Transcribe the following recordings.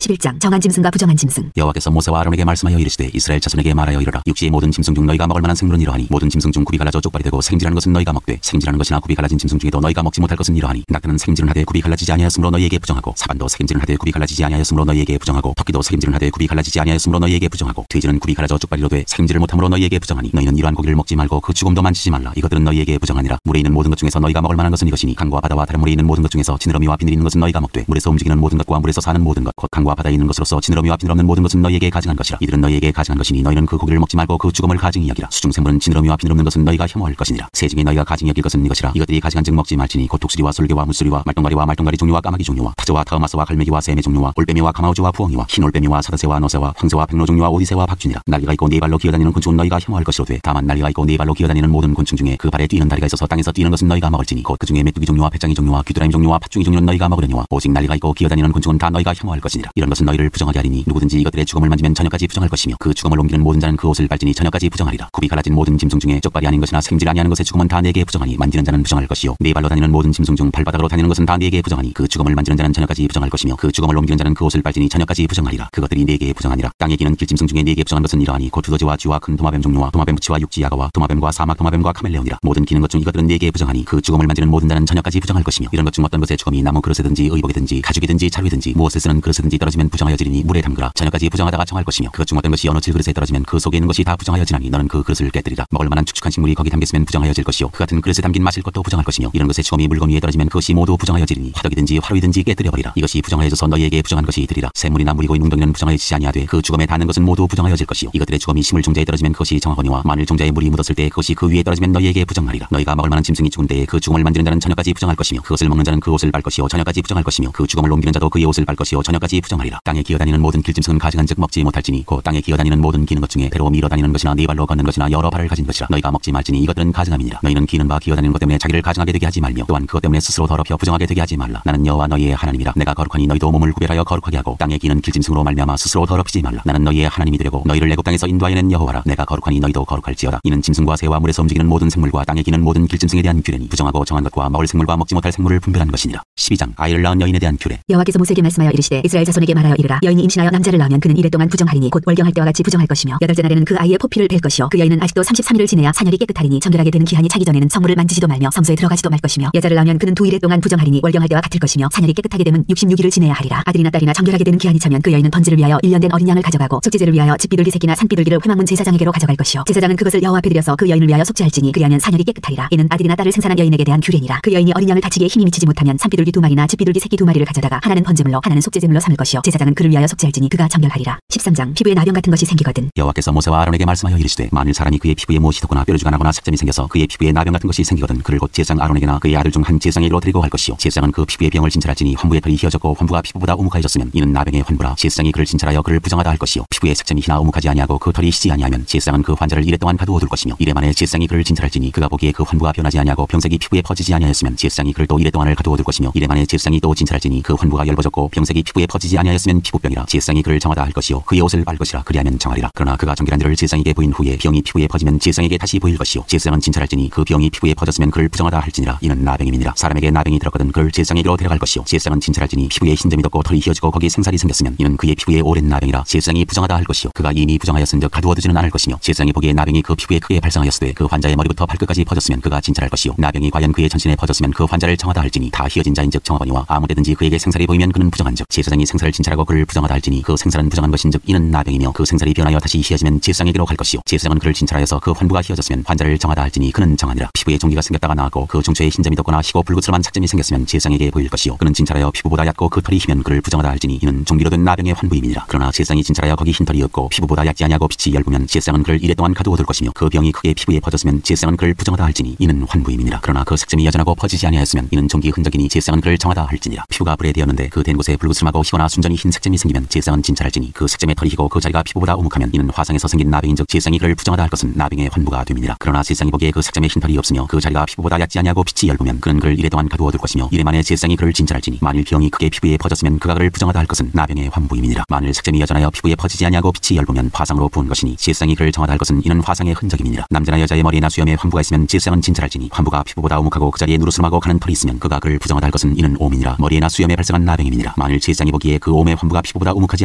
11장 정한 짐승과 부정한 짐승. 여호와께서 모세와 아론에게 말씀하여 이르시되 이스라엘 자손에게 말하여 이르라. 육지의 모든 짐승 중 너희가 먹을 만한 생물은 이러하니 모든 짐승 중 굽이 갈라져 쪽발이 되고 생질하는 것은 너희가 먹되 생질하는 것이나 굽이 갈라진 짐승 중에도 너희가 먹지 못할 것은 이러하니 낙타는 생질은 하되 굽이 갈라지지 아니하였으므로 너희에게 부정하고 사반도 생질은 하되 굽이 갈라지지 아니하였으므로 너희에게 부정하고 토끼도 생질은 하되 굽이 갈라지지 아니하였으므로 너희에게 부정하고 돼지는 굽이 갈라져 쪽발이로 돼 생질을 못함으로 너희에게 부정하니 너희는 이러한 고기를 먹지 말고 그 죽음도 만지지 말라. 이것들은 너희에게 부정하니라. 물에 있는 모든 것 중에서 너희가 먹을 만한 것은 이것이니 강과 바다와 다른 물에 있는 모든 것 중에서 지느러미와 비늘 있는 것은 너희가 먹되 물에서 움직이는 모든 것과 물에서 사는 모든 것 곧 강과 바다에 있는 것으로서 지느러미와 비늘 없는 모든 것은 너희에게 가증한 것이라. 이들은 너희에게 가증한 것이니 너희는 그 고기를 먹지 말고 그 죽음을 가증히 여기라. 수중생물은 지느러미와 비늘 없는 것은 너희가 혐오할 것이니라. 새 중에 너희가 가증히 여길 것은 이것이라. 이것들이 가증한즉 먹지 말지니 곧 독수리와 솔개와 물소리와 말똥가리 종류와 까마귀 종류와 타조와 타마스와 갈매기와 새매 종류와 올빼미와 가마우주와 부엉이와 흰 올빼미와 사다새와 너새와 황새와 백로 종류와 오디새와 박쥐니라. 날개가 있고 네 발로 기어다니는 곤충은 너희가 혐오할 것이로되 다만 날개가 있고 네 발로 기어다니는 모든 곤충 중에 그 발에 뛰는 다리가 있어서 땅에서 뛰는 것은 너희가 먹을지니 곧 그 중에 메뚜기 종류와 배짱이 종류와 귀뚜라미 종류와 팥중이 종류는 너희가 먹으려니와 오직 날개가 있고 기어다니는 곤충은 다 너희가 혐오할 것이니라. 이런 것은 너희를 부정하게 하리니 누구든지 이것들의 죽음을 만지면 저녁까지 부정할 것이며 그 죽음을 옮기는 모든 자는 그 옷을 빨지니 저녁까지 부정하리라. 굽이 갈라진 모든 짐승 중에 쪽발이 아닌 것이나 생질 아니하는 것의 죽음은 다 네게 부정하니 만지는 자는 부정할 것이요 네 발로 다니는 모든 짐승 중 발바닥으로 다니는 것은 다 네게 부정하니 그 죽음을 만지는 자는 저녁까지 부정할 것이며 그 죽음을 옮기는 자는 그 옷을 빨지니 저녁까지 부정하리라. 그것들이 네게 부정하니라. 땅에 기는 길짐승 중에 네게 부정한 것은 이러하니 곧 두더지와 쥐와 큰 도마뱀 종류와 도마뱀 부치와 육지 야가와 도마뱀과 사막 도마뱀과 카멜레온이라. 모든 기는 것 중 이것들은 네게 부정하니 그 죽음을 만지는 모든 자는 저녁까지 부정할 것이며 이런 것 중 어떤 것의 죽음이 나무 그릇이든지 의복이든지 가죽이든지 자루이든지 무엇을 쓰는 그릇이든지 떨어지면 부정하여지리니 물에 담그라. 저녁까지 부정하다가 정할 것이며 그것 중 어떤 것이 어느 질그릇에 떨어지면 그 속에 있는 것이 다 부정하여지나니 너는 그 그릇을 깨뜨리라. 먹을 만한 축축한 식물이 거기 담겼으면 부정하여질 것이요 그 같은 그릇에 담긴 마실 것도 부정할 것이며 이런 것의 죽음이 물건 위에 떨어지면 그것이 모두 부정하여지리니 화덕이든지 화로이든지 깨뜨려버리라. 이것이 부정하여져서 너희에게 부정한 것이 되리라. 샘물이나 물이고 웅덩이는 부정하여지지 아니하되 그 죽음에 닿는 것은 모두 부정하여질 것이요 이것들의 죽음이 식물 종자에 떨어지면 그것이 정하거니와 만일 종자에 물이 묻었을 때 그것이 그 위에 떨어지면 너희에게 부정하리라. 너희가 먹을 만한 짐승이 죽은 때에 그 죽음을 만지는 자는 저녁까지 부정할 것이며 그것을 먹는 자는 그 옷을 빨 것이요 저녁까지 부정할 것이며 그 죽음을 옮기는 자도 그의 옷을 빨 것이요 저녁까지 부정하리라. 땅에 기어다니는 모든 길짐승은 가증한즉 먹지 못할지니 곧 땅에 기어다니는 모든 기는 것 중에 배로 밀어다니는 것이나 네 발로 걷는 것이나 여러 발을 가진 것이라. 너희가 먹지 말지니 이것들은 가증함이니라. 너희는 기는 바 기어다니는 것 때문에 자기를 가증하게 되게 하지 말며 또한 그것 때문에 스스로 더럽혀 부정하게 되게 하지 말라. 나는 여호와 너희의 하나님이라. 내가 거룩하니 너희도 몸을 구별하여 거룩하게 하고 땅에 기는 길짐승으로 말미암아 스스로 더럽히지 말라. 나는 너희의 하나님이 되려고 너희를 애굽 땅에서 인도하여 낸 여호와라. 내가 거룩하니 너희도 거룩할지어다. 이는 짐승과 새와 물에서 움직이는 모든 생물과 땅에 기는 모든 길짐승에 대한 규례니 부정하고 정한 것과 먹을 생물과 먹지 못할 생물을 분별한 것이니라. 12장 아이를 낳은 여인에 대한 규례. 여호와께서 모세에게 말씀하여 이르시되 이스라엘 자손에게 말하여 이르라. 여인이 임신하여 남자를 낳으면 그는 이래 동안 부정하리니 곧 월경할 때와 같이 부정할 것이며 여덟째 날에는 그 아이의 포피를 뺄 것이요 그 여인은 아직도 33일을 지내야 산열이 깨끗하리니 정결하게 되는 기한이 차기 전에는 성물을 만지지도 말며 성소에 들어가지도 말 것이며 여자를 낳으면 그는 2일에 동안 부정하리니 월경할 때와 같을 것이며 산열이 깨끗하게 되면 66일을 지내야 하리라. 아들이나 딸이나 정결하게 되는 기한이 차면 그 여인은 번제를 위하여 1년 된 어린 양을 가져가고 속죄제를 위하여 집비둘기 새끼나 산비둘기를 회막문 제사장에게로 가져갈 것이요 제사장은 그것을 여호와 앞에 드려서 그 여인을 위하여 속죄할지니 그리하면 산열이 깨끗하리라. 이는 아들이나 딸을 생산한 여인에게 대한 규례니라. 그 여인이 어린 양을 다치기에 힘이 미치지 못하면 산비둘기 2마리나 집비둘기 새끼 2마리를 가져다가 하나는 번제물로 하나는 속죄제물로 삼을 것이요 제사장은 그를 위하여 속죄할지니 그가 정결하리라. 13장 피부에 나병 같은 것이 생기거든. 여호와께서 모세와 아론에게 말씀하여 이르시되 만일 사람이 그의 피부에 못이 돋거나 뾰루지가 나거나 색점이 생겨서 그의 피부에 나병 같은 것이 생기거든 그를 곧 제사장 아론에게나 그의 아들 중 한 제사장에게로 데리고 갈 것이요 제사장은 그 피부의 병을 진찰할지니 환부의 털이 휘어졌고 환부가 피부보다 우묵하여졌으면 이는 나병의 환부라. 제사장이 그를 진찰하여 그를 부정하다 할 것이요 피부에 색점이 희나 우묵하지 아니하고 그 털이 희지 아니하면 제사장은 그 환자를 이래 동안 가두어 둘 것이며 이래 만에 제사장이 그를 진찰할지니 그가 보기에 그 환부가 변하지 아니하고 병색이 피부에 퍼지지 아니하였으면 제사장이 그를 또 이래 동안을 가두어 둘 것이며 이래 만에 제사장이 또 진찰할지니 그 환부가 열버졌고 병색이 피부에 퍼지지 아니하였으면 피부병이라. 제사장이 그를 정하다 할 것이요 그의 옷을 빨 것이라. 그리하면 정하리라. 그러나 그가 정결한 일을 제사장에게 보인 후에 병이 피부에 퍼지면 제사장에게 다시 보일 것이요 제사장은 진찰할지니 그 병이 피부에 퍼졌으면 그를 부정하다 할지니라. 이는 나병임이니라. 사람에게 나병이 들었거든 그를 제사장에게로 데려갈 것이요 제사장은 진찰할지니 피부에 흰점이 돋고 털이 휘어지고 거기에 생살이 생겼으면 이는 그의 피부에 오랜 나병이라. 제사장이 부정하다 할 것이요 그가 이미 부정하였은즉 가두어두지는 않을 것이며 제사장이 보기에 나병이 그 피부에 크게 발생하였으되 그 환자의 머리부터 발끝까지 퍼졌으면 그가 진찰할 것이요 나병이 과연 그의 전신에 퍼졌으면 그 환자를 정하다 할지니 다 휘어진 자인즉 정하거니와 아무데든지 그에게 생살이 보이면 그는 부정한즉 제사장이 생살을 진찰하고 그를 부정하다 할지니 그 생살은 부정한 것인즉 이는 나병이며 그 생살이 변하여 다시 휘어지면 제사장에게로 갈 것이요 제사장은 그를 진찰하여서 그 환부가 휘어졌으면 환자를 정하다 할지니 그는 정하니라. 피부에 종기가 생겼다가 나았고 그 종초에 흰점이 돋거나 희고 붉은스름한 착점이 생겼으면 제사장에게 보일 것이요 그는 진찰하여 피부보다 얕고 그 털이 희면 그를 부정하다 할지니 이는 종기로 된 나병의 환부임이니라. 그러나 제사장이 진찰하여 거기 흰 털이 없고 피부보다 얕지 아니하고 빛이 엷으면 제사장은 그를 이래 동안 가두어 둘 것이며 그 병이 크게 피부에 퍼졌으면 제사장은 그를 부정하다 할지니 이는 환부임이니라. 그러나 그 색점이 여전하고 퍼지지 아니하였으면 이는 종기 흔적이니 제사장은 그를 정하다 할지니라. 피부가 불에 되었는데 그 된 곳에 붉은스름하고 희거나 순전히 흰 색점이 생기면 제사장은 진찰할지니 그 색점에 털이 희고 그 자리가 피부보다 우묵하면 이는 화상에서 생긴 나병인즉 제사장이 그를 부정하다 할 것은 나병의 환부가 됨이니라. 그러나 제사장이 보기에 그 색점에 흰 털이 없으며 그 자리가 피부보다 얕지 아니하고 빛이 엷으면 그는 그를 이래 동안 가두어 둘 것이며 이래 만에 제사장이 그를 진찰할지니 만일 병이 크게 피부에 퍼졌으면 그가 그를 부정하다 할 것은 나병의 환부임이니라. 만일 색점이 여전하여 피부에 퍼지지 아니하고 빛이 엷으면 화상으로 부은 것이니 제사장이 그를 정하다 할 것은 이는 화상의 흔적임이니라. 남자나 여자의 머리에나 수염에 환부가 있으면 제사장은 진찰할지니 환부가 피부보다 우묵하고 그 자리에 누르스름하고 가는 털이 있으면 그가 그를 부정하다 할 것은 이는 오민이라. 머리에나 수염에 발생한 나병임이니라. 만일 제사장이 보기에 그 그 옴의 환부가 피부보다 우묵하지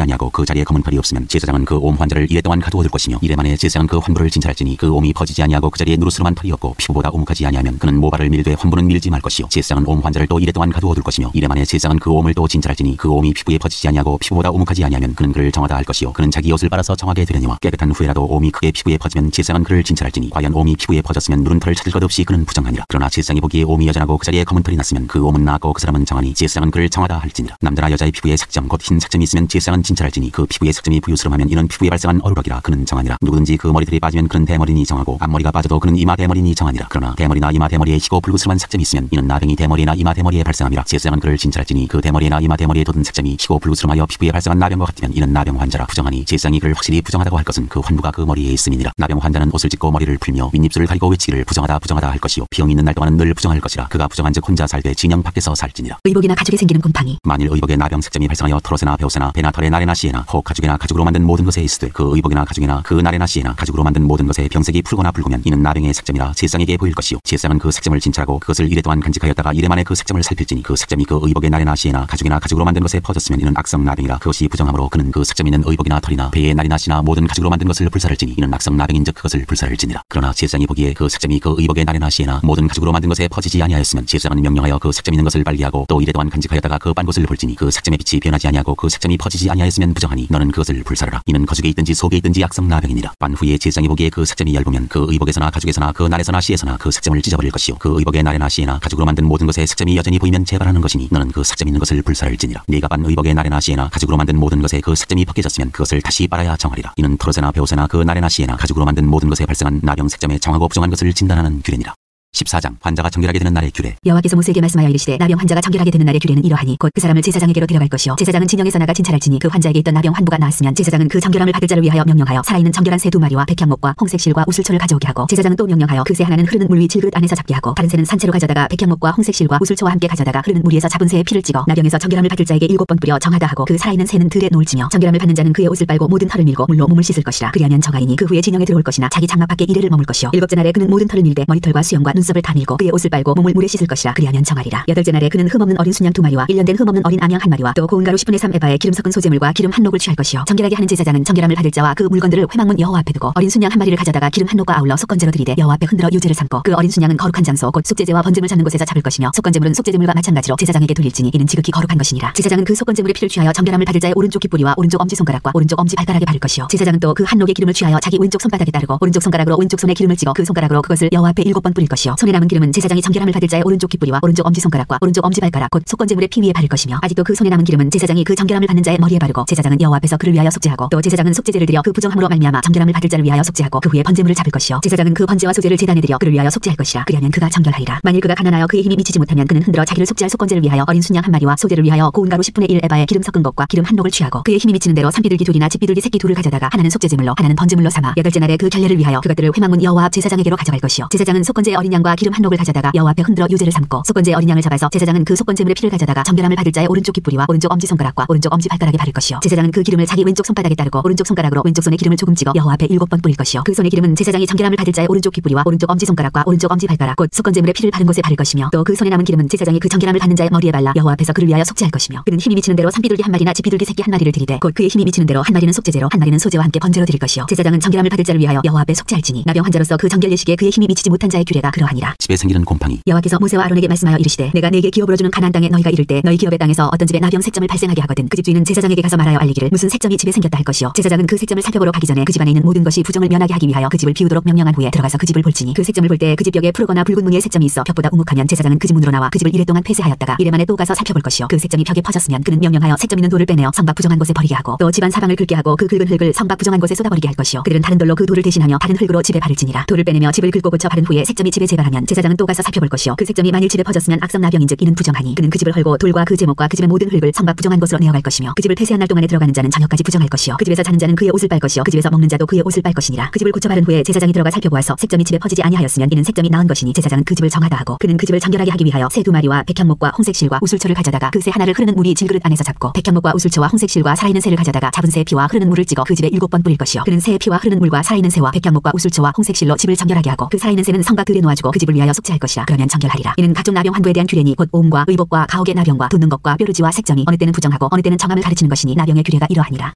아니하고 그 자리에 검은 털이 없으면 제사장은 그 옴 환자를 이래 동안 가두어 둘 것이며 이래 만에 제사장은 그 환부를 진찰할지니 그 옴이 퍼지지 아니하고 그 자리에 누르스름한 털이 없고 피부보다 우묵하지 아니하면 그는 모발을 밀되 환부는 밀지 말 것이요 제사장은 옴 환자를 또 이래 동안 가두어 둘 것이며 이래 만에 제사장은 그 옴을 또 진찰할지니 그 옴이 피부에 퍼지지 아니하고 피부보다 우묵하지 아니하면 그는 그를 정하다 할 것이요 그는 자기 옷을 빨아서 정하게 되려니와 깨끗한 후에라도 옴이 크게 피부에 퍼지면 제사장은 그를 진찰할지니 과연 옴이 피부에 퍼졌으면 누른 털을 찾을 것 없이 그는 부정하니라. 그러나 제사장이 보기에 옴이 여전하고 그 자리에 검은 털이 났으면 그 옴은 나았고 그 사람은 정하니 제사장은 그를 정하다 할지니라. 남자나 여자의 피부에 색점 곧 흰 색점이 있으면 제사장은 진찰할지니 그 피부의 색점이 부유스름하면 이는 피부에 발생한 어루럭이라 그는 정하니라. 누구든지 그 머리털이 빠지면 그는 대머리니 정하고 앞머리가 빠져도 그는 이마 대머리니 정하니라. 그러나 대머리나 이마 대머리에 희고 붉으스름한 색점이 있으면 이는 나병이 대머리나 이마 대머리에 발생함이라. 제사장은 그를 진찰할지니 그 대머리나 이마 대머리에 돋은 색점이 희고 붉으스름하여 피부에 발생한 나병과 같으면 이는 나병 환자라. 부정하니 제사장이 그를 확실히 부정하다고 할 것은 그 환부가 그 머리에 있음이니라. 나병 환자는 옷을 찢고 머리를 풀며 윗입술을 가리고 외치기를 부정하다 부정하다 할 것이요 병이 있는 날 동안은 늘 부정할 것이라. 그가 부정한즉 혼자 살되 진영 밖에서 살지니라. 의복이나 가죽에 생기는 곰팡이. 만일 의복에 나병 색점이 발생하여 털옷에나 베옷에나 배나 털에 나래나 씨에나 혹 가죽이나 가죽으로 만든 모든 것에 있으되 그 의복이나 가죽이나 그 나래나 씨에나 가죽으로 만든 모든 것에 병색이 붉거나 붉으면 이는 나병의 색점이라 제사장에게 보일 것이요 제사장은 그 색점을 진찰하고 그것을 이래 동안 간직하였다가 이래 만에 그 색점을 살필지니 그 색점이 그 의복의 나래나 씨에나 가죽이나 가죽으로 만든 것에 퍼졌으면 이는 악성 나병이라. 그것이 부정함으로 그는 그 색점 있는 의복이나 털이나 배의 나래나 씨나 모든 가죽으로 만든 것을 불사를지니 이는 악성 나병인즉 그것을 불사를지니라. 그러나 제사장이 보기에 그 색점이 그 의복의 나래나 씨에나 모든 가죽으로 만든 것에 퍼지지 아니하였으면 제사장은 명령하여 그 색점 있는 것을 빨리하고 또 이래 동안 간직하였다가 그 빤 것을 볼지니 그 색점의 빛이 변하지 아니하고 그 색점이 퍼지지 아니하였으면 부정하니 너는 그것을 불사르라. 이는 거죽에 있든지 속에 있든지 악성 나병이니라. 빤 후에 제사장이 보기에 그 색점이 얇으면 그 의복에서나 가죽에서나 그 날에서나 씨에서나 그 색점을 찢어버릴 것이요 그 의복의 나래나 씨에나 가죽으로 만든 모든 것에 색점이 여전히 보이면 재발하는 것이니 너는 그 색점 있는 것을 불사를지니라. 네가 빤 의복의 나래나 씨에나 가죽으로 만든 모든 것에 그 색점이 벗겨졌으면 그것을 다시 빨아야 정하리라. 이는 털옷에나 베옷에나 그 나래나 씨에나 가죽으로 만든 모든 것에 발생한 나병 색점에 정하고 부정한 것을 진단하는 규례니라. 14장 환자가 정결하게 되는 날의 규례. 여호와께서 모세에게 말씀하여 이르시되 나병 환자가 정결하게 되는 날의 규례는 이러하니 곧 그 사람을 제사장에게로 데려갈 것이요 제사장은 진영에서 나가 진찰할지니 그 환자에게 있던 나병 환부가 나았으면 제사장은 그 정결함을 받을 자를 위하여 명령하여 살아있는 정결한 새 2마리와 백향목과 홍색실과 우슬초를 가져오게 하고 제사장은 또 명령하여 그 새 하나는 흐르는 물 위 질그릇 안에서 잡게 하고 다른 새는 산채로 가져다가 백향목과 홍색실과 우슬초와 함께 가져다가 흐르는 물 위에서 잡은 새의 피를 찍어 나병에서 정결함을 받을 자에게 7번 뿌려 정하다 하고 그 살아있는 새는 들에 놓을지며 정결함을 받는 자는 그의 옷을 빨고 모든 털을 밀고 물로 몸을 씻을 것이라. 그리하면 정하이니 그 후에 진영에 들어올 것이나 자기 장막 밖에 이래를 머물 것이요 7째 날에 그는 모든 털을 밀되 머리털과 수염과 눈썹을 다 밀고 그의 옷을 빨고 몸을 물에 씻을 것이라. 그리하면 정하리라. 8째 날에 그는 흠없는 어린 순양 2마리와 1년 된 흠없는 어린 암양 1마리와 또 고운 가루 10분의 3 에바에 기름 섞은 소재물과 기름 한 녹을 취할 것이요 정결하게 하는 제사장은 정결함을 받을 자와 그 물건들을 회막문 여호와 앞에 두고 어린 순양 1마리를 가져다가 기름 한 녹과 아울러 속건제로 드리되 여호와 앞에 흔들어 유제를 삼고 그 어린 순양은 거룩한 장소 곧 속죄제와 번제물 잡는 곳에서 잡을 것이며 속건제물은 속죄제물과 마찬가지로 제사장에게 돌릴지니 이는 지극히 거룩한 것이니라. 제사장은 그 속건제물의 피를 취하여 정결함을 받을 자의 오른쪽 귓뿌리와 오른쪽 엄지손가락과 오른쪽 엄지발가락에 바를 것이요 제사장은 또 그 한 녹의 기름을 취하여 자기 왼쪽 손바닥에 따르고 오른쪽 손가락으로 왼쪽 손에 기름을 찍어 그 손가락으로 그것을 여호와 앞에 7번 뿌릴 것이요 손에 남은 기름은 제사장이 정결함을 받을 자의 오른쪽 귓뿌리와 오른쪽 엄지손가락과 오른쪽 엄지발가락 곧 속건제물의 피 위에 바를 것이며 아직도 그 손에 남은 기름은 제사장이 그 정결함을 받는 자의 머리에 바르고 제사장은 여호와 앞에서 그를 위하여 속죄하고 또 제사장은 속죄제를 드려 그 부정함으로 말미암아 정결함을 받을 자를 위하여 속죄하고 그 후에 번제물을 잡을 것이요 제사장은 그 번제와 소제를 제단에 드려 그를 위하여 속죄할 것이라. 그리하면 그가 정결하리라. 만일 그가 가난하여 그의 힘이 미치지 못하면 그는 흔들어 자기를 속죄할 속건제를 위하여 어린 순양 1마리와 소제를 위하여 고운 가루 10분의 1 에바에 기름 섞은 것과 기름 한 녹을 취하고 그의 힘이 미치는 대로 산비둘기 2이나 집비둘기 새끼 2를 가져다가 하나는 속죄제물로 하나는 번제물로 삼아 8째 날에 그 결례를 위하여 그것들을 회막문 여호와 앞 제사장에게로 가져갈 것이요 제사장은 속건제의 어린 양과 기름 한 녹을 가져다가 여호와 앞에 흔들어 유제를 삼고 속건제의 어린 양을 잡아서 제사장은 그 속건제물의 피를 가져다가 정결함을 받을 자의 오른쪽 귓뿌리와 오른쪽 엄지손가락과 오른쪽 엄지발가락에 바를 것이요 제사장은 그 기름을 자기 왼쪽 손바닥에 따르고 오른쪽 손가락으로 왼쪽 손에 기름을 조금 찍어 여호와 앞에 7번 뿌릴 것이요 그 손의 기름은 제사장이 정결함을 받을 자의 오른쪽 귓뿌리와 오른쪽 엄지손가락과 오른쪽 엄지발가락 곧 속건제물의 피를 바른 곳에 바를 것이며 또 그 손에 남은 기름은 제사장이 그 정결함을 받는 자의 머리에 발라 여호와 앞에서 그를 위하여 속죄할 것이며 그는 힘이 미치는 대로 산비둘기 1마리나 집비둘기 새끼 1마리를 드리되 곧 그의 힘이 미치는 대로 1마리는 속죄제로 1마리는 소제와 함께 번제로 드릴 것이요 제사장은 정결함을 받을 자를 위하여 여호와 앞에 속죄할지니 나병 환자로서 그 정결 예식에 그의 힘이 미치지 못한 자의 규례가 그러하니라. 집에 생기는 곰팡이. 여호와께서 모세와 아론에게 말씀하여 이르시되 내가 네게 기업으로 주는 가나안 땅에 너희가 이를 때 너희 기업의 땅에서 어떤 집에 나병 색점을 발생하게 하거든 그 집 주인은 제사장에게 가서 말하여 알리기를 무슨 색점이 집에 생겼다 할 것이요 제사장은 그 색점을 살펴보러 가기 전에 그 집 안에 있는 모든 것이 부정을 면하게 하기 위하여 그 집을 비우도록 명령한 후에 들어가서 그 집을 볼지니 그 색점을 볼 때 그 집 벽에 푸르거나 붉은 무늬의 색점이 있어 벽보다 우묵하면 제사장은 그 집 문으로 나와 그 집을 이래 동안 폐쇄하였다가 이래 만에 또 가서 살펴볼 것이요 그 색점이 벽에 퍼졌으면 그는 명령하여 색점 있는 돌을 빼내어 성박 부정한 곳에 버리게 하고 또 집안 사방을 긁게 하고 그 긁은 흙을 성박 부정한 곳에 쏟아버리게 할 것이요 그들은 다른 돌로 그 돌을 대신하며 다른 흙으로 집에 바를지니라. 돌을 빼내며 집을 긁고 고쳐 바른 후에 색점이 집에 재발하면 제사장은 또 가서 살펴볼 것이요 그 색점이 만일 집에 퍼졌으면 악성 나병인즉 이는 부정하니 그는 그 집을 헐고 돌과 그 제목과 그 집의 모든 흙을 성박 부정한 곳으로 내어갈 것이며 그 집을 폐쇄한 날 동안에 들어가는 자는 저녁까지 부정할 것이요 그 집에서 자는 자는 그의 옷을 빨 것이요 그 집에서 먹는 자도 그의 옷을 빨 것이니라. 그 집을 고쳐 바른 후에 제사장이 들어가 살펴보아서 색점이 집에 퍼지지 아니하였으면 이는 색점이 나은 것이니 제사장은 그 집을 정하다 하고 그는 그 집을 정결하게 하기 위하여 새 2마리와 백향목과 홍색실과 우슬초를 가져다가 그 새 하나를 흐르는 물이 질그릇 안에서 잡고 백향목과 우슬초와 홍색실과 살아있는 새를 가져다가 잡은 새의 피와 흐르는 물을 찍어 그 집에 7번 뿌릴 것이요 그는 새의 피와 흐르는 물과 살아있는 새와 백향목과 우슬초와 홍색실로 집을 정결하게 하고 그 살아있는 새는 성박 들에 놓아주고 가지고 그 집을 위하여 속죄할 것이라. 그러면 정결하리라. 이는 각종 나병 환부에 대한 규례니 곧 오음과 의복과 가혹의 나병과 돋는 것과 뾰루지와 색점이 어느 때는 부정하고 어느 때는 정함을 가르치는 것이니 나병의 규례가 이러하니라.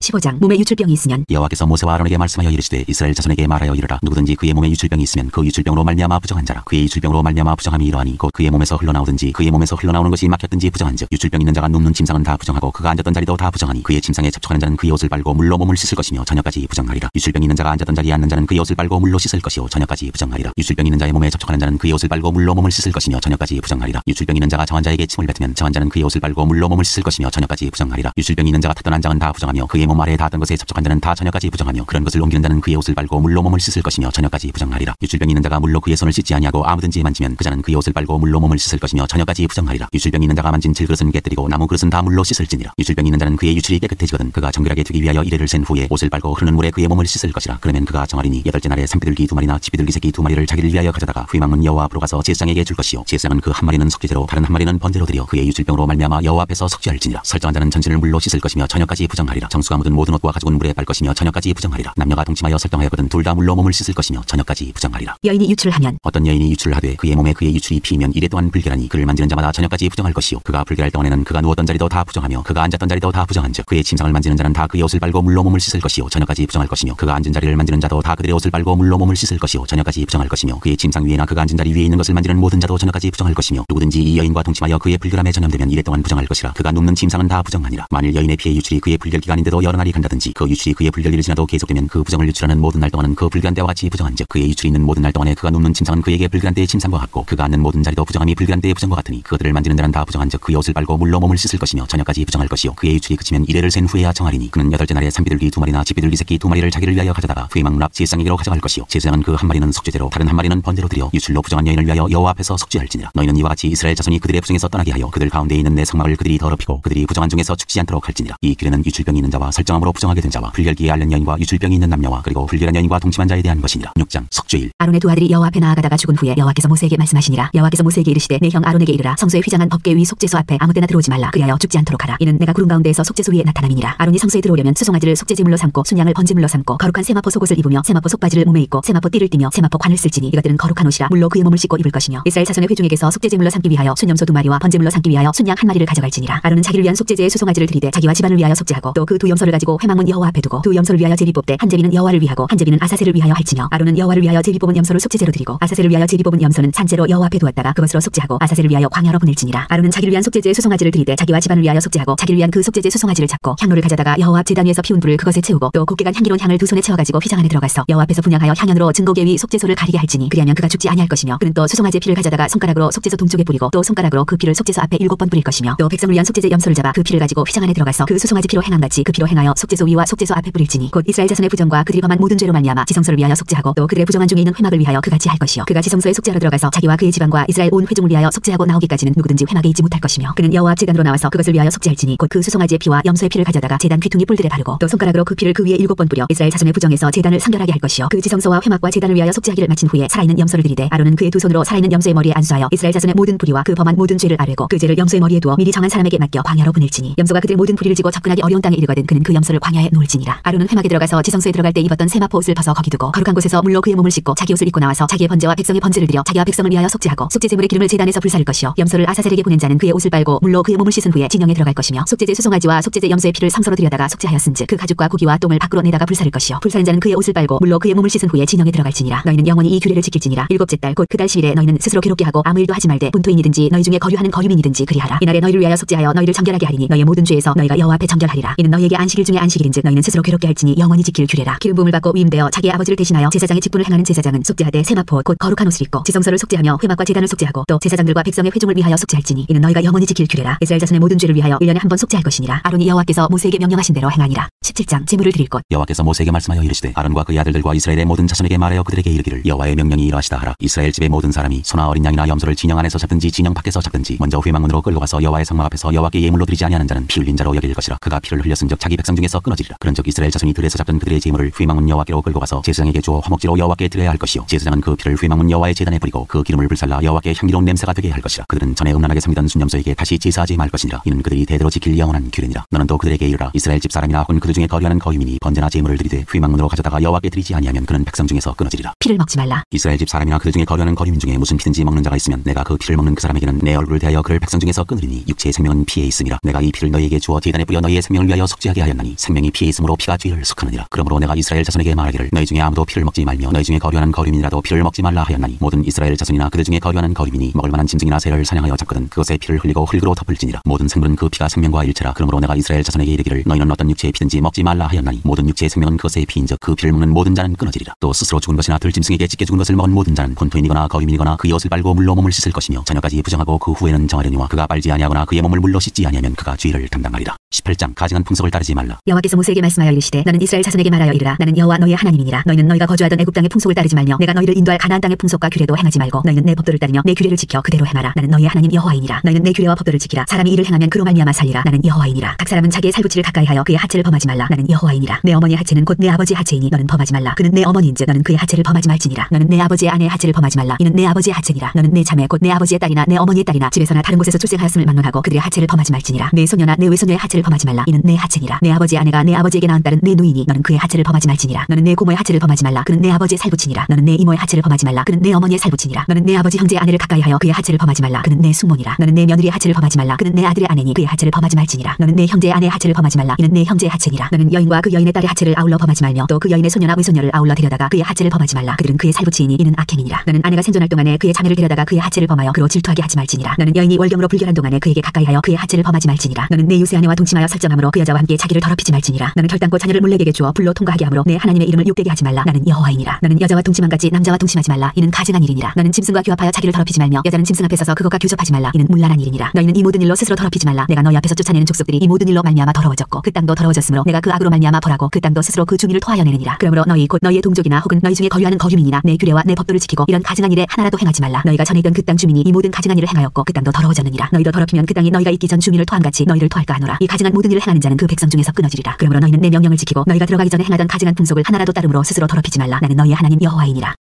15장 몸에 유출병이 있으면 여호와께서 모세와 아론에게 말씀하여 이르시되 이스라엘 자손에게 말하여 이르라. 누구든지 그의 몸에 유출병이 있으면 그 유출병으로 말미암아 부정한 자라. 그의 유출병으로 말미암아 부정함이 이러하니 곧 그의 몸에서 흘러나오든지 그의 몸에서 흘러나오는 것이 막혔든지 부정한즉 유출병 있는 자가 눕는 침상은 다 부정하고 그가 앉았던 자리도 다 부정하니 그의 침상에 접촉하는 자는 그의 옷을 빨고 물로 몸을 씻을 것이며 저녁까지 부정하리라. 유출병 있는 자가 앉았던 자리에 앉는 자는 그의 옷을 빨고 물로 씻을 것이요 저녁까지 부정하리라. 유출병 있는 자의 몸에 접촉하는 자는 그의 옷을 빨고 물로 몸을 씻을 것이며 저녁까지 부정하리라. 유출병 있는 자가 정한 자에게 침을 뱉으면 정한 자는 그의 옷을 빨고 물로 몸을 씻을 것이며 저녁까지 부정하리라. 유출병 있는 자가 탔던 안장은 다 부정하며 그의 몸 아래에 닿았던 것에 접촉한 자는 다 저녁까지 부정하며 그런 것을 옮기는 자는 그의 옷을 빨고 물로 몸을 씻을 것이며 저녁까지 부정하리라. 유출병 있는 자가 물로 그의 손을 씻지 아니하고 아무든지 만지면 그 자는 그의 옷을 빨고 물로 몸을 씻을 것이며 저녁까지 부정하리라. 유출병 있는 자가 만진 질그릇은 깨뜨리고 나무 그릇은 다 물로 씻을지니라. 유출병 있는 자는 그의 유출이 깨끗해지거든 그가 정결하게 되기 위하여 이래를 센 후에 옷을 빨고 흐르는 물에 그의 몸을 씻을 것이라. 그러면 그가 정하리니 여덟째 날에 산비둘기 2마리나 지비둘기 새끼 2마리를 자기를 위하여 가져다가 회막문 여호와 앞으로 가서 제사장에게 줄 것이요 제사장은 그 한 마리는 속죄제로 다른 한 마리는 번제로 드려 그의 유출병으로 말미암아 여호와 앞에서 속죄할지니라. 설정한 자는 전신을 물로 씻을 것이며 저녁까지 부정하리라. 정수가 묻은 모든 옷과 가죽은 물에 빨 것이며 저녁까지 부정하리라. 남녀가 동침하여 설정하였거든 둘 다 물로 몸을 씻을 것이며 저녁까지 부정하리라. 여인이 유출을 하면 어떤 여인이 유출을 하되 그의 몸에 그의 유출이 피면 이래 또한 불결하니 그를 만지는 자마다 저녁까지 부정할 것이요 그가 불결할 동안에는 그가 누웠던 자리도 다 부정하며 그가 앉았던 자리도 다 부정한즉 그의 침상을 만지는 자는 다 그의 옷을 빨고 물로 몸을 씻을 것이요 저녁까지 부정할 것이며 그가 앉은 자리를 만지는 자도 다 그들의 옷을 빨고 물로 몸을 씻을 것이요 저녁까지 부정할 것이며 그의 침상 위에나 그가 앉은 자리 위에 있는 것을 만지는 모든 자도 저녁까지 부정할 것이며 누구든지 이 여인과 동침하여 그의 불결함에 전염되면 이래 동안 부정할 것이라. 그가 눕는 침상은 다 부정하니라. 만일 여인의 피의 유출이 그의 불결 기간인데도 여러 날이 간다든지 그 유출이 그의 불결일이 지나도 계속되면 그 부정을 유출하는 모든 날 동안은 그 불결한 때와 같이 부정한즉 그의 유출이 있는 모든 날 동안에 그가 눕는 침상은 그에게 불결한 때의 침상과 같고 그가 앉는 모든 자리도 부정함이 불결한 때의 부정과 같으니 그들을 만지는 자는 다 부정한즉 그의 옷을 빨고 물로 몸을 씻을 것이며 저녁까지 부정할 것이요 그의 유출이 그치면 이래를 센 후에야 정하리니 그는 여덟째 날에 산비둘기 2마리나 지비둘기 새끼 2마리를 자기를 위하여 가져다가 회막문 앞 제사장에게로 가져갈 것이요 제사장은 그 한 마리는 속죄제로 다른 한 마리는 번제로 드려 유출로 부정한 여인을 위하여 여호와 앞에서 속죄할지니라. 너희는 이와 같이 이스라엘 자손이 그들의 부정에서 떠나게 하여 그들 가운데 있는 내 성막을 그들이 더럽히고 그들이 부정한 중에서 죽지 않도록 할지니라. 이 규례는 유출병이 있는 자와 설정함으로 부정하게 된 자와 불결기에 앓는 여인과 유출병이 있는 남녀와 그리고 불결한 여인과 동침한 자에 대한 것이니라. 6장 속죄일. 아론의 두 아들이 여호와 앞에 나아가다가 죽은 후에 여호와께서 모세에게 말씀하시니라. 여호와께서 모세에게 이르시되 내 형 아론에게 이르라. 성소에 휘장한 법궤 위 속죄소 앞에 아무 때나 들어오지 말라. 그리하여 죽지 않도록 하라. 이는 내가 구름 가운데에서 속죄소 위에 나타남이니라. 아론이 성소에 들어오려면 수송아지를 속죄제물로 삼고 순양을 번제물로 삼고 거룩한 세마포 속옷을 입으며 세마포 속바지를 몸에 입고 세마포 띠를 띠며 세마포 관을 쓸지니 이것들은 거룩한 옷이라. 물로 그의 몸을 씻고 입을 것이며 이스라엘 자손의 회중에게서 속죄제물로 삼기 위하여 순염소 2마리와 번제물로 삼기 위하여 순양 1마리를 가져갈지니라. 아론은 자기를 위한 속죄제의 수송아지를 드리되 자기와 집안을 위하여 속죄하고 또 그 두 염소를 가지고 회막문 여호와 앞에 두고 두 염소를 위하여 제비 뽑되 한 제비는 여호와를 위하고 한 제비는 아사셀을 위하여 할지며 아론은 여호와를 위하여 제비 뽑은 염소를 속죄제로 드리고 아사셀을 위하여 제비 뽑은 염소는 산채로 여호와 앞에 두었다가 그것으로 속죄하고 아사셀을 위하여 광야로 보낼지니라. 아론은 자기를 위한 속죄제의 수송아지를 드리되 자기와 집안을 위하여 속죄하고 자기를 위한 그 속죄제 수송아지를 잡고 향로를 가져다가 여호와 앞 제단 위에서 피운 불을 그것에 채우고 또 곱게 간 향기로운 향을 두 손에 채워가지고 휘장 안에 들어가서 여호와 앞에서 분향하여 향연으로 증거궤 위 속죄소를 가리게 할지니 그리하면 그가 죽지 아니할 것이며 그는 또 수송아지의 피를 가져다가 손가락으로 속죄소 동쪽에 뿌리고 또 손가락으로 그 피를 속죄소 앞에 7번 뿌릴 것이며 또 백성을 위한 속죄제 염소를 잡아 그 피를 가지고 휘장 안에 들어가서 그 수송아지 피로 행함같이 그 피로 행하여 속죄소 위와 속죄소 앞에 뿌릴지니 곧 이스라엘 자손의 부정과 그들이 범한 모든 죄로 말미암아 지성소를 위하여 속죄하고 또 그들의 부정한 중에 있는 회막을 위하여 그같이 할 것이요 그가 지성소에 속죄하러 들어가서 자기와 그의 집안과 이스라엘 온 회중을 위하여 속죄하고 나오기까지는 누구든지 회막에 있지 못할 것이며 그는 여호와 앞 제단으로 나와서 그것을 위하여 속죄할지니 곧 그 수송아지의 피와 염소의 피를 가져다가 제단 귀퉁이 뿔들에 바르고 또 손가락으로 그 피를 그 위에 7번 뿌려 이스라엘 자손의 부정에서 제단을 성결하게 할 것이요 그 지성소와 회막과 제단을 위하여 속죄하기를 마친 후에 살아있는 염소를 드리되 아론은 그의 두 손으로 살아있는 염소의 머리에 안수하여 이스라엘 자손의 모든 불의와 그 범한 모든 죄를 아뢰고 그 죄를 염소의 머리에 두어 미리 정한 사람에게 맡겨 광야로 보낼지니 염소가 그들의 모든 불의를 지고 접근하기 어려운 땅에 이르거든 그는 그 염소를 광야에 놓을지니라. 아론은 회막에 들어가서 지성소에 들어갈 때 입었던 세마포 옷을 벗어 거기 두고 거룩한 곳에서 물로 그의 몸을 씻고 자기 옷을 입고 나와서 자기의 번제와 백성의 번제를 드려 자기와 백성을 위하여 속죄하고 속죄제물의 기름을 제단에서 불사를 것이요 염소를 아사셀에게 보낸 자는 그의 옷을 빨고 물로 그의 몸을 씻은 후에 진영에 들어갈 것이며 속죄제 수송아지와 속죄제 염소의 피를 성소로 들여다가 속죄하였은즉 그 가죽과 고기와 똥을 밖으로 내다가 불사를 것이요 불사른 자는 그의 옷을 빨고 물로 그의 몸을 씻은 후에 진영에 들어갈지니라. 너희는 영원히 이 규례를 지킬지니라. 7째 달 곧 그 달 10일에 너희는 스스로 괴롭게 하고 아무 일도 하지 말되 본토인이든지 너희 중에 거류하는 거류민이든지 그리하라. 이날에 너희를 위하여 속죄하여 너희를 정결하게 하리니 너희의 모든 죄에서 너희가 여호와 앞에 정결하리라. 이는 너희에게 안식일 중에 안식일인즉 너희는 스스로 괴롭게 할지니 영원히 지킬 규례라. 기름 부음을 받고 위임되어 자기의 아버지를 대신하여 제사장의 직분을 행하는 제사장은 속죄하되 세마포 곧 거룩한 옷을 입고 지성소를 속죄하며 회막과 제단을 속죄하고 또 제사장들과 백성의 회중을 위하여 속죄할지니 이는 너희가 영원히 지킬 규례라. 이스라엘 자손의 모든 죄를 위하여 1년에 한 번 속죄할 것이니라. 아론이 여호와께서 모세에게 명령하신 대로 행하니라. 17장 제물을 드릴 것. 여호와께서 모세에게 말씀하여 이르시되 아론과 그의 아들들과 이스라엘의 모든 자손에게 말하여 그들에게 이르기를 여호와의 명령이 이러하시다 하라. 이스라엘 집의 모든 사람이 소나 어린 양이나 염소를 진영 안에서 잡든지 진영 밖에서 잡든지 먼저 회막문으로 끌고 가서 여호와의 성막 앞에서 여호와께 예물로 드리지 아니하는 자는 피 흘린 자로 여길 것이라. 그가 피를 흘렸은즉 자기 백성 중에서 끊어지리라. 그런즉 이스라엘 자손이 들에서 잡던 그들의 제물을 회막문 여호와께로 끌고 가서 제사장에게 주어 화목제로 여호와께 드려야 할 것이요 제사장은 그 피를 회막문 여호와의 제단에 뿌리고 그 기름을 불살라 여호와께 향기로운 냄새가 되게 할 것이라. 그들은 전에 음란하게 섬기던 순염소에게 다시 제사하지 말 것이니라. 이는 그들이 대대로 지킬 영원한 규례니라. 너는 또 그들에게 이르라. 이스라엘 집 사람이나 혹은 그들 중에 중에 거류하는 거류민이 번제나 제물을 드리되 회막문으로 가져다가 여호와께 드리지 아니하면 그는 백성 중에서 끊어지리라. 피를 먹지 말라. 이스라엘 집 사람이나 그 중에 거류하는 거류민 중에 무슨 피든지 먹는 자가 있으면 내가 그 피를 먹는 그 사람에게는 내 얼굴을 대하여 그를 백성 중에서 끊으리니 육체의 생명은 피에 있음이라. 내가 이 피를 너희에게 주어 제단에 뿌려 너희의 생명을 위하여 속죄하게 하였나니 생명이 피에 있으므로 피가 죄를 속하느니라. 그러므로 내가 이스라엘 자손에게 말하기를 너희 중에 아무도 피를 먹지 말며 너희 중에 거류하는 거류민이라도 피를 먹지 말라 하였나니 모든 이스라엘 자손이나 그들 중에 거류하는 거류민이 먹을 만한 짐승이나 새를 사냥하여 잡거든 그것의 피를 흘리고 흙으로 덮을지니라. 모든 생물은 그 피가 생명과 일체라. 그러므로 내가 이스라엘 자손에게 이르기를 너희는 어떤 육체의 피든지 먹지 말라 하였나니 모든 육체의 생명은 그것의 피인즉 그 피를 먹는 모든 자는 끊어지리라. 또 스스로 죽은 것이나 들짐승에게 찢겨 죽은 것을 먹은 모든 자는 본토인이거나 거류민이거나 그의 옷을 빨고 물로 몸을 씻을 것이며 저녁까지 부정하고 그 후에는 정하려니와 그가 빨지 아니하거나 그의 몸을 물로 씻지 아니하면 그가 죄를 담당하리라. 18장 가증한 풍속을 따르지 말라. 여호와께서 모세에게 말씀하여 이르시되 너는 이스라엘 자손에게 말하여 이르라. 나는 여호와 너희의 하나님이니라. 너희는 너희가 거주하던 애굽 땅의 풍속을 따르지 말며 내가 너희를 인도할 가나안 땅의 풍속과 규례도 행하지 말고 너희는 내 법도를 따르며 내 규례를 지켜 그대로 행하라. 나는 너희의 하나님 여호와이니라. 너희는 내 규례와 법도를 지키라. 사람이 이를 행하면 그로 말미암아 살리라. 나는 여호와이니라. 각 사람은 자기의 살부치를 가까이하여 그의 하체를 범하지 말라. 나는 여호와이니라. 내 어머니의 하체는 곧 내 아버지의 하체이니 너는 범하지 말라. 그는 내 어머니인즉 너는 그의 하체를 범하지 말지니라. 너는 내 아버지의 아내의 하체를 범하지 말라. 이는 내 아버지의 하체니라. 너는 내 자매 곧 내 아버지의 딸이나 내 어머니의 딸이나 집에서나 다른 곳에서 출생하였음을 막론하고 그들의 하체를 범하지 말지니라. 내 소녀나 내 외소녀의 하체를 범하지 말라. 이는 내 하체니라. 내 아버지의 아내가 내 아버지에게 낳은 딸은 내 누이니 너는 그의 하체를 범하지 말지니라. 너는 내 고모의 하체를 범하지 말라. 그는 내 아버지의 살부치니라. 너는 내 이모의 하체를 범하지 말라. 그는 내 어머니의 살부치니라. 너는 내 아버지 형제의 아내를 가까이하여 그의 하체를 범하지 말라. 그는 내 숙모니라. 너는 내 며느리의 하체를 범하지 말라. 그는 내 아들의 아내니 그의 하체를 범하지 말지니라. 너는 내 형제의 아내의 하체를 범하지 말라. 이는 내 형제의 하체니라. 너는 여인과 그 여인의 딸의 하체를 아울러 범하지 말며 또 그 여인의 소녀나 외소녀를 아울러 데려다가 그의 하체를 범하지 말라. 그들은 그의 살부치이니 이는 악행이니라. 너는 아내가 생존할 동안에 그의 자매를 데려다가 그의 하체를 범하여 그로 질투하게 하지 말지니라. 너는 여인이 월경으로 불결한 동안에 그에게 가까이하여 그의 하체를 범하지 말지니라. 너는 내 유세 아내와 동침하여 설정함으로 그 여자와 함께 자기를 더럽히지 말지니라. 너는 결단코 자녀를 몰렉에게 주어 불로 통과하게 하므로 내 하나님의 이름을 욕되게 하지 말라. 나는 여호와이니라. 너는 여자와 동침한 같이 남자와 동침하지 말라. 이는 가증한 일이니라. 너는 짐승과 규합하여 자기를 더럽히지 말며 여자는 짐승 앞에 서서 그것과 교접하지 말라. 이는 문란한 일이니라. 너희는 이 모든 일로 스스로 더럽히지 말라. 내가 너희 앞에서 쫓아내는 족속들이 이 모든 일로 말미암아 더러워졌고 그 땅도 더러워졌으므로 내가 그 악으로 말미암아 벌하고 그 땅도 스스로 그 중의를 토하여 내느니라. 그러므로 너희 곧 너희의 동족이나 혹은 너희 중에 거류하는 거류민이나 내 규례와 내 법도를 지키고 이런 가증한 일에 하나라도 행하지 말라. 너희가 전에 있던 그 땅 주민이 이 모든 가증한 일을 행하였고 그 땅도 더러워졌느니라. 너희도 더럽히면 그 땅이 너희가 있기 전 주민을 토함같이 너희를 토할까 하노라. 이 가증한 모든 일을 행하는 자는 그 백성 중에서 끊어지리라. 그러므로 너희는 내 명령을 지키고 너희가 들어가기 전에 행하던 가증한 풍속을 하나라도 따름으로 스스로 더럽히지 말라. 나는 너희의 하나님 여호와이니라.